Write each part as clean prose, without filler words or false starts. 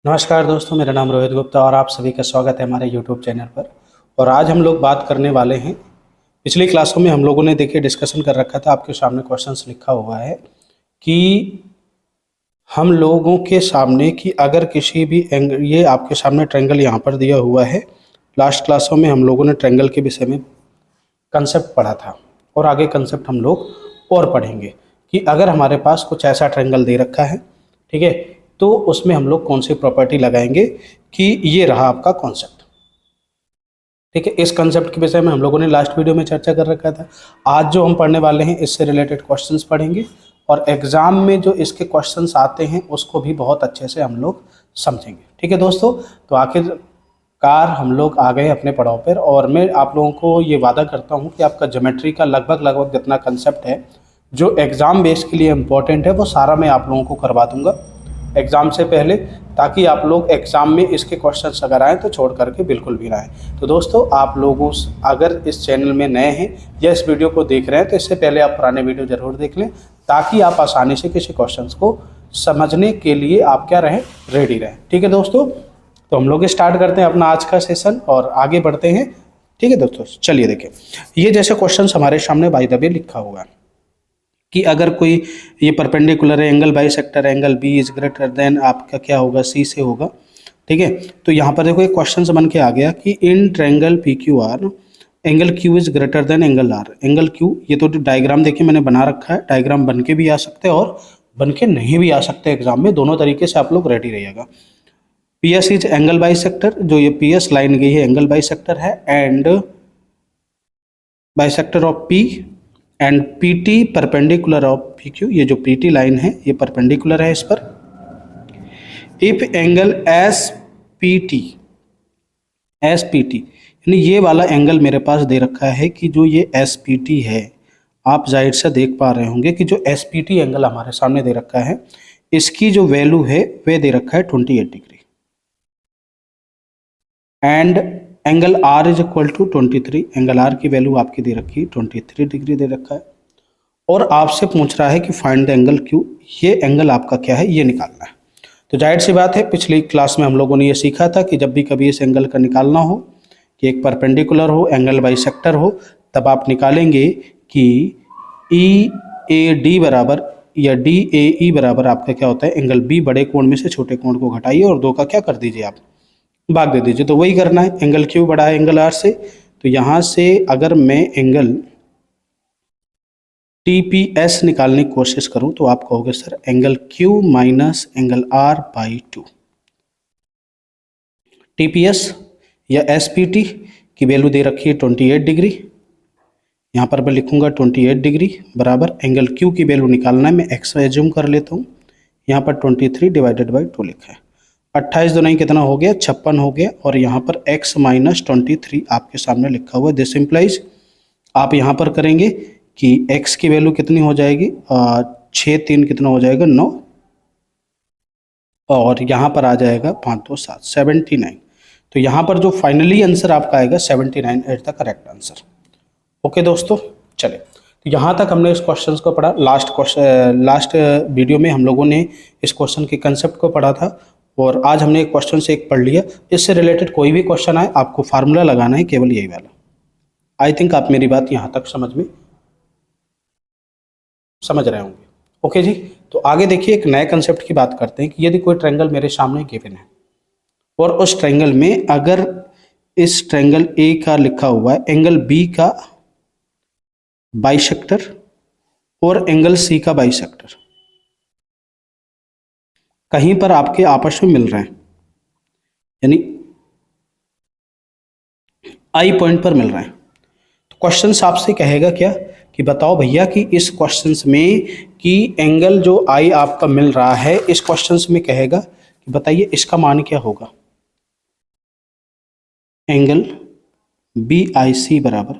नमस्कार दोस्तों, मेरा नाम रोहित गुप्ता और आप सभी का स्वागत है हमारे YouTube चैनल पर। और आज हम लोग बात करने वाले हैं, पिछली क्लासों में हम लोगों ने देखिए डिस्कशन कर रखा था, आपके सामने क्वेश्चंस लिखा हुआ है कि हम लोगों के सामने कि अगर किसी भी एंगल, ये आपके सामने ट्रायंगल यहाँ पर दिया हुआ है। लास्ट क्लासों में हम लोगों ने ट्रायंगल के विषय में कंसेप्ट पढ़ा था और आगे कंसेप्ट हम लोग और पढ़ेंगे कि अगर हमारे पास कुछ ऐसा ट्रायंगल दे रखा है, ठीक है, तो उसमें हम लोग कौन सी प्रॉपर्टी लगाएंगे कि ये रहा आपका कॉन्सेप्ट। ठीक है, इस कॉन्सेप्ट के विषय में हम लोगों ने लास्ट वीडियो में चर्चा कर रखा था। आज जो हम पढ़ने वाले हैं इससे रिलेटेड क्वेश्चंस पढ़ेंगे और एग्जाम में जो इसके क्वेश्चंस आते हैं उसको भी बहुत अच्छे से हम लोग समझेंगे। ठीक है दोस्तों, तो आखिरकार हम लोग आ गए अपने पड़ाव पर और मैं आप लोगों को ये वादा करता हूँ कि आपका ज्योमेट्री का लगभग जितना कंसेप्ट है जो एग्ज़ाम बेस के लिए इम्पोर्टेंट है वो सारा मैं आप लोगों को करवा दूंगा एग्ज़ाम से पहले, ताकि आप लोग एग्ज़ाम में इसके क्वेश्चंस अगर आएँ तो छोड़ करके बिल्कुल भी ना आए। तो दोस्तों, आप लोगों अगर इस चैनल में नए हैं या इस वीडियो को देख रहे हैं तो इससे पहले आप पुराने वीडियो ज़रूर देख लें, ताकि आप आसानी से किसी क्वेश्चंस को समझने के लिए आप क्या रहें, रेडी रहें। ठीक है दोस्तों, तो हम लोग स्टार्ट करते हैं अपना आज का सेशन और आगे बढ़ते हैं। ठीक है दोस्तों, चलिए देखें, ये जैसे क्वेश्चन हमारे सामने बाय द वे लिखा हुआ है कि अगर कोई ये परपेंडिकुलर है, angle bisector, angle B is greater than आपका क्या होगा, सी से होगा। ठीक है, तो यहाँ पर देखो एक क्वेश्चन बन के आ गया कि in triangle P Q R angle Q is greater than angle R. Angle Q, ये तो डायग्राम देखिए मैंने बना रखा है, डायग्राम बन के भी आ सकते हैं और बन के नहीं भी आ सकते एग्जाम में, दोनों तरीके से आप लोग रेडी रहिएगा। P S is angle bisector, जो ये पी एस लाइन गई है एंगल बाइसेक्टर है, and bisector of P and P T perpendicular of P Q, ये जो पी टी लाइन है ये परपेंडिकुलर है इस पर। If angle S P T यानी ये वाला एंगल मेरे पास दे रखा है कि जो ये एस पी टी है, आप जाहिर से देख पा रहे होंगे कि जो एस पी टी एंगल हमारे सामने दे रखा है इसकी जो वैल्यू है वे दे रखा है 28 degree, and angle R is equal to 23, angle R की वैल्यू आपकी दे रखी है 23 डिग्री दे रखा है। और आपसे पूछ रहा है कि फाइंड द एंगल क्यू, ये एंगल आपका क्या है ये निकालना है। तो जाहिर सी बात है, पिछली क्लास में हम लोगों ने ये सीखा था कि जब भी कभी इस एंगल का निकालना हो कि एक परपेंडिकुलर हो, एंगल बाइसेक्टर हो, तब आप निकालेंगे कि ई ए डी बराबर या डी ए ई बराबर आपका क्या होता है, एंगल बी बड़े कोण में से छोटे कोण को घटाइए और दो का क्या कर दीजिए, आप भाग दे दीजिए। तो वही करना है, एंगल क्यू बड़ा है एंगल आर से, तो यहाँ से अगर मैं एंगल टी पी एस निकालने की कोशिश करूं तो आप कहोगे sir angle Q minus angle R by 2। T P S या एस पी टी की वैल्यू दे रखी है 28 डिग्री, यहाँ पर मैं लिखूंगा 28 डिग्री बराबर एंगल क्यू की वैल्यू निकालना है, मैं एक्स एज्यूम कर लेता हूँ, यहाँ पर 23 डिवाइडेड बाई 2 लिखा है। 28 दूनी कितना हो गया, 56 हो गया, और यहाँ पर x माइनस 23 आपके सामने लिखा हुआ है। दिस इम्प्लाइज आप यहाँ पर करेंगे कि x की वैल्यू कितनी हो जाएगी, 6 3 कितना हो जाएगा 9, और यहाँ पर आ जाएगा 5 2 7 79। तो यहाँ पर जो फाइनली आंसर आपका आएगा 79 at the correct answer. Okay दोस्तों, चले, तो यहाँ तक हमने इस क्वेश्चन को पढ़ा। लास्ट वीडियो में हम लोगों ने इस क्वेश्चन के कंसेप्ट को पढ़ा था और आज हमने एक क्वेश्चन से एक पढ़ लिया। इससे रिलेटेड कोई भी क्वेश्चन आए आपको फार्मूला लगाना है, केवल यही वाला। आई थिंक आप मेरी बात यहाँ तक समझ रहे होंगे। ओके जी, तो आगे देखिए एक नए कंसेप्ट की बात करते हैं कि यदि कोई ट्रायंगल मेरे सामने गिवन है और उस ट्रायंगल में अगर इस ट्रायंगल ए का लिखा हुआ है एंगल बी का बाइसेक्टर और एंगल सी का बाइसेक्टर कहीं पर आपके आपस में मिल रहे हैं, यानी आई पॉइंट पर मिल रहे हैं, तो क्वेश्चन आपसे कहेगा क्या कि बताओ भैया कि इस क्वेश्चन में कि एंगल जो आई आपका मिल रहा है, इस क्वेश्चन में कहेगा कि बताइए इसका मान क्या होगा। एंगल बी आई सी बराबर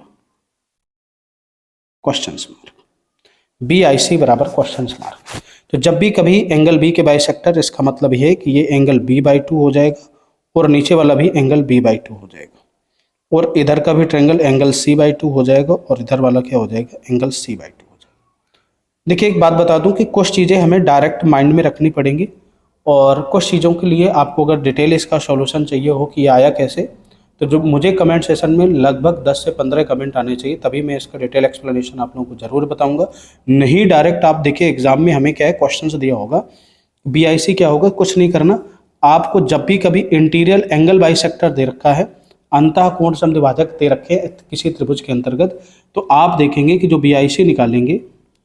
क्वेश्चन मार्क, बी आई सी बराबर क्वेश्चन मार्क। तो जब भी कभी एंगल बी के बाइसेक्टर, इसका मतलब ये है कि ये एंगल बी बाई 2 हो जाएगा और नीचे वाला भी एंगल बी बाई 2 हो जाएगा, और इधर का भी ट्रायंगल एंगल सी बाई 2 हो जाएगा और इधर वाला क्या हो जाएगा, एंगल सी बाई 2 हो जाएगा। देखिए एक बात बता दूं कि कुछ चीज़ें हमें डायरेक्ट माइंड में रखनी पड़ेंगी और कुछ चीज़ों के लिए आपको अगर डिटेल इसका सॉल्यूशन चाहिए हो कि ये आया कैसे, तो जो मुझे कमेंट सेशन में लगभग 10 से 15 कमेंट आने चाहिए, तभी मैं इसका डिटेल एक्सप्लेनेशन आप लोगों को ज़रूर बताऊंगा। नहीं डायरेक्ट आप देखिए एग्जाम में हमें क्या है, क्वेश्चंस दिया होगा, बीआईसी क्या होगा, कुछ नहीं करना आपको। जब भी कभी इंटीरियर एंगल बाइसेक्टर दे रखा है, अंतः कोण समद्विभाजक दे रखे किसी त्रिभुज के अंतर्गत, तो आप देखेंगे कि जो बीआईसी निकालेंगे,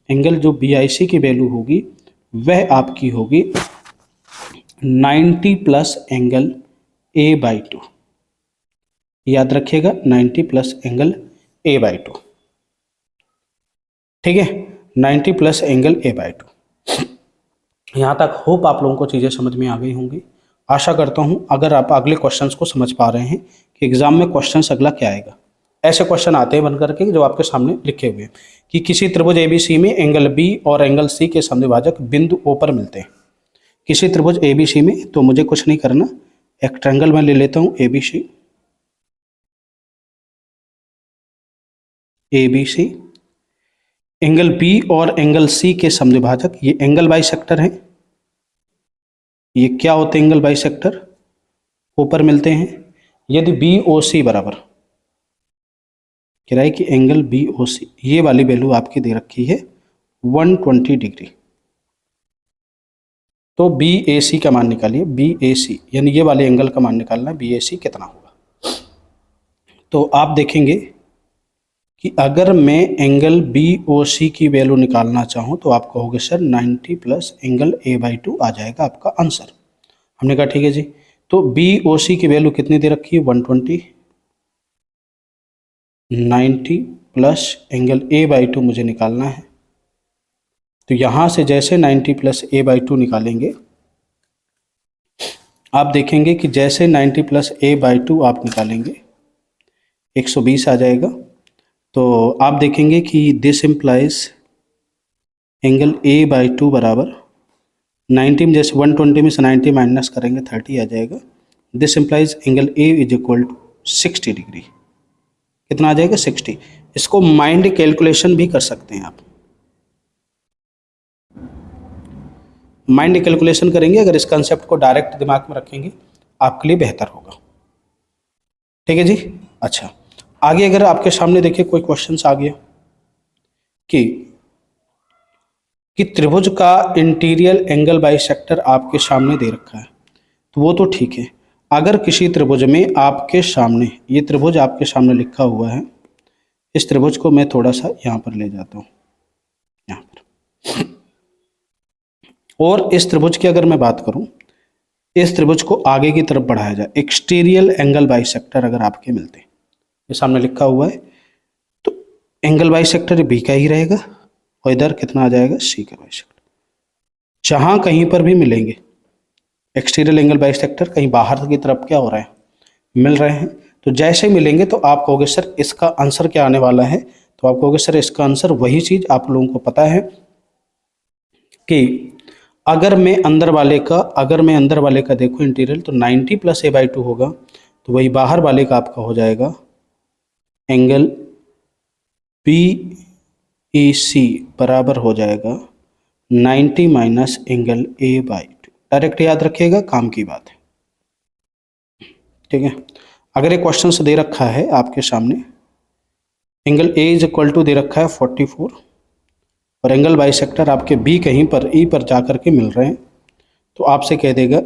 एंगल जो बीआईसी की वैल्यू होगी वह आपकी होगी 90 प्लस एंगल a/2। याद रखिएगा 90 प्लस एंगल a/2, ठीक है, 90 प्लस एंगल a/2। यहाँ तक होप आप लोगों को चीज़ें समझ में आ गई होंगी। आशा करता हूँ अगर आप अगले क्वेश्चंस को समझ पा रहे हैं कि एग्जाम में क्वेश्चंस अगला क्या आएगा। ऐसे क्वेश्चन आते हैं बन करके जो आपके सामने लिखे हुए हैं कि किसी त्रिभुज ABC में एंगल B और एंगल C के समद्विभाजक बिंदु O पर मिलते हैं। किसी त्रिभुज ABC में, तो मुझे कुछ नहीं करना, एक ट्रायंगल में ले लेता हूँ ABC, एंगल B और एंगल C के समद्विभाजक, ये एंगल बाइसेक्टर है। ये क्या होते हैं एंगल बाइसेक्टर, ऊपर मिलते हैं। यदि BOC बराबर कह रहा है कि एंगल BOC, ये वाली वैल्यू आपकी दे रखी है 120 डिग्री, तो BAC का मान निकालिए। BAC यानी ये वाले एंगल का मान निकालना है, BAC कितना होगा। तो आप देखेंगे कि अगर मैं एंगल BOC की वैल्यू निकालना चाहूँ तो आप कहोगे सर 90 प्लस एंगल a/2 आ जाएगा आपका आंसर। हमने कहा ठीक है जी। तो BOC की वैल्यू कितनी दे रखी है 120, 90 प्लस एंगल a/2 मुझे निकालना है। तो यहाँ से जैसे 90 प्लस a/2 निकालेंगे, आप देखेंगे कि जैसे 90 प्लस a/2 आप निकालेंगे 120 आ जाएगा। तो आप देखेंगे कि दिस इम्प्लाइज एंगल a/2 बराबर 90 में जैसे 120 में से 90 माइनस करेंगे 30 आ जाएगा। This implies angle a is equal to 60 degree. कितना आ जाएगा 60। इसको माइंड कैलकुलेशन भी कर सकते हैं आप, माइंड कैलकुलेशन करेंगे अगर इस कंसेप्ट को डायरेक्ट दिमाग में रखेंगे आपके लिए बेहतर होगा। ठीक है जी। अच्छा, आगे अगर आपके सामने देखिए कोई क्वेश्चंस आ गया कि त्रिभुज का इंटीरियर एंगल बाइसेक्टर आपके सामने दे रखा है, तो वो तो ठीक है। अगर किसी त्रिभुज में आपके सामने, ये त्रिभुज आपके सामने लिखा हुआ है, इस त्रिभुज को मैं थोड़ा सा यहाँ पर ले जाता हूँ, यहाँ पर, और इस त्रिभुज की अगर मैं बात करूँ, इस त्रिभुज को आगे की तरफ बढ़ाया जाए, एक्सटीरियर एंगल बाइसेक्टर अगर आपके मिलते हैं, ये सामने लिखा हुआ है, तो एंगल बाइसेक्टर बी का ही रहेगा और इधर कितना आ जाएगा सी का बाइसेक्टर। जहां कहीं पर भी मिलेंगे एक्सटीरियर एंगल बाइसेक्टर, कहीं बाहर की तरफ क्या हो रहा है, मिल रहे हैं, तो जैसे मिलेंगे तो आप कहोगे सर इसका आंसर क्या आने वाला है, तो आप कहोगे सर इसका आंसर वही चीज आप लोगों को पता है कि अगर मैं अंदर वाले का देखो इंटीरियर, तो 90 प्लस a/2 होगा, तो वही बाहर वाले का आपका हो जाएगा एंगल BEC बराबर हो जाएगा 90 माइनस एंगल a/2। डायरेक्ट याद रखिएगा, काम की बात है। ठीक है। अगर ये क्वेश्चन दे रखा है आपके सामने, angle A is equal to दे रखा है 44 और एंगल बाइसेक्टर आपके B कहीं पर E पर जाकर के मिल रहे हैं, तो आपसे कह देगा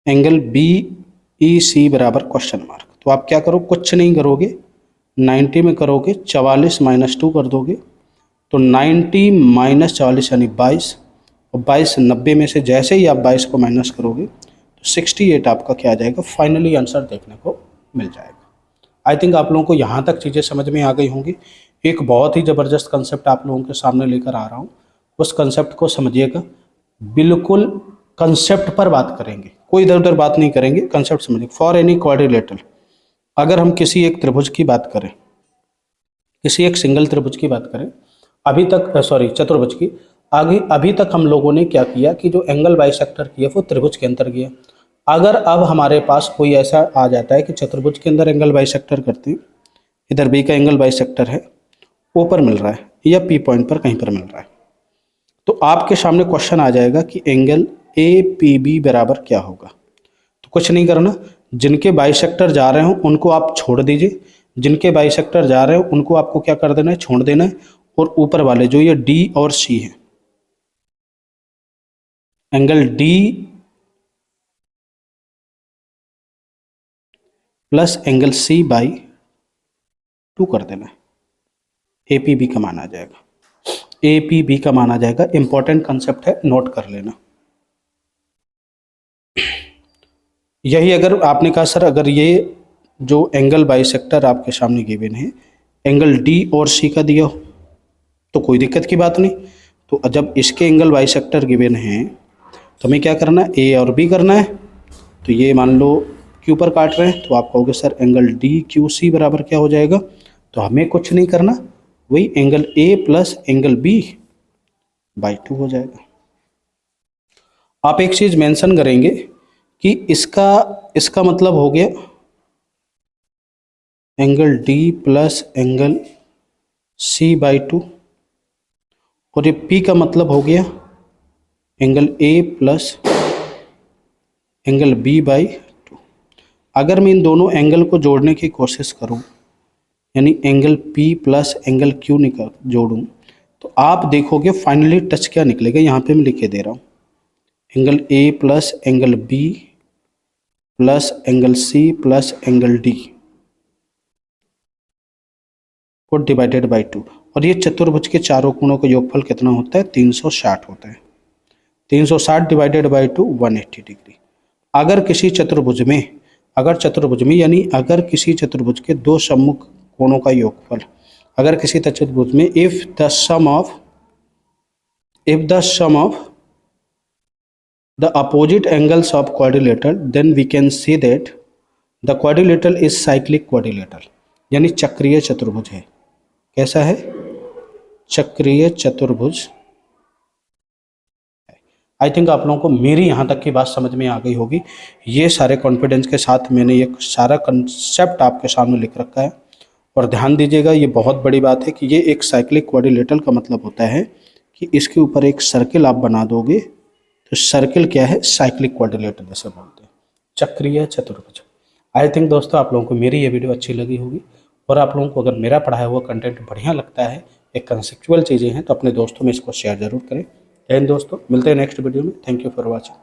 एंगल BEC बराबर क्वेश्चन मार्क। तो आप क्या करो, कुछ नहीं करोगे, 90 में करोगे 44 माइनस 2 कर दोगे, तो 90 माइनस 44 यानी 22, और 22 90 में से जैसे ही आप 22 को माइनस करोगे तो 68 आपका क्या आ जाएगा, फाइनली आंसर देखने को मिल जाएगा। आई थिंक आप लोगों को यहाँ तक चीज़ें समझ में आ गई होंगी। एक बहुत ही ज़बरदस्त कंसेप्ट आप लोगों के सामने लेकर आ रहा हूँ, उस कंसेप्ट को समझिएगा। बिल्कुल कंसेप्ट पर बात करेंगे, कोई इधर उधर बात नहीं करेंगे, कंसेप्ट समझिए। फॉर एनी क्वाड्रिलेटरल, अगर हम किसी एक त्रिभुज की बात करें, किसी एक सिंगल त्रिभुज की बात करें, अभी तक चतुर्भुज की, अभी तक हम लोगों ने क्या किया कि जो एंगल बाइसेक्टर किया वो त्रिभुज के अंदर किया। अगर अब हमारे पास कोई ऐसा आ जाता है कि चतुर्भुज के अंदर एंगल बाइसेक्टर करते हैं, इधर बी का एंगल बाइसेक्टर है, ओ पर मिल रहा है या पी पॉइंट पर कहीं पर मिल रहा है, तो आपके सामने क्वेश्चन आ जाएगा कि एंगल ए पी बी बराबर क्या होगा। तो कुछ नहीं करना, जिनके बाइसेक्टर जा रहे हो उनको आप छोड़ दीजिए, जिनके बाइसेक्टर जा रहे हो उनको आपको क्या कर देना है, छोड़ देना है। और ऊपर वाले जो ये डी और सी है, angle D plus angle C by 2 कर देना है। ए पी बी का मान आ जाएगा, ए पी बी का मान आ जाएगा। इंपॉर्टेंट कंसेप्ट है, नोट कर लेना। यही अगर आपने कहा सर अगर ये जो एंगल बाइसेक्टर आपके सामने गिवन है एंगल डी और सी का दिया हो तो कोई दिक्कत की बात नहीं। तो जब इसके एंगल बाइसेक्टर गिवन हैं तो हमें क्या करना है, ए और बी करना है। तो ये मान लो क्यू पर काट रहे हैं तो आप कहोगे sir angle D Q C बराबर क्या हो जाएगा। तो हमें कुछ नहीं करना, वही angle A plus angle B by 2 हो जाएगा। आप एक चीज़ मेंशन करेंगे कि इसका मतलब हो गया angle D plus angle C by 2 और ये पी का मतलब हो गया angle A plus angle B by 2। अगर मैं इन दोनों एंगल को जोड़ने की कोशिश करूं यानी angle P plus angle Q जोड़ूं तो आप देखोगे फाइनली टच क्या निकलेगा। यहाँ पे मैं लिखे दे रहा हूँ angle A plus angle B plus angle C plus angle D और डिवाइडेड बाई 2। और ये चतुर्भुज के चारों कोणों का योगफल कितना होता है, 360 होता है। 360 डिवाइडेड बाई 2 180 डिग्री। अगर किसी चतुर्भुज में यानी अगर किसी चतुर्भुज के दो सम्मुख कोणों का योगफल, अगर किसी चतुर्भुज में if the sum of the opposite angles of quadrilateral then we can say that the quadrilateral is cyclic quadrilateral यानी चक्रीय चतुर्भुज है। कैसा है, चक्रीय चतुर्भुज। आई थिंक आप लोगों को मेरी यहाँ तक की बात समझ में आ गई होगी। ये सारे कॉन्फिडेंस के साथ मैंने ये सारा कंसेप्ट आपके सामने लिख रखा है। और ध्यान दीजिएगा, ये बहुत बड़ी बात है कि ये एक साइक्लिक क्वाड्रिलेटरल का मतलब होता है कि इसके ऊपर एक सर्किल आप बना दोगे तो सर्किल क्या है, साइक्लिक क्वाड्रिलेटरल जैसे बोलते हैं, चक्रीय चतुर्भुज। आई थिंक दोस्तों आप लोगों को मेरी ये वीडियो अच्छी लगी होगी और आप लोगों को अगर मेरा पढ़ाया हुआ कंटेंट बढ़िया लगता है, एक कंसेप्चुअल चीज़ें हैं, तो अपने दोस्तों में इसको शेयर जरूर करें। एंड दोस्तों मिलते हैं नेक्स्ट वीडियो में। Thank you for watching.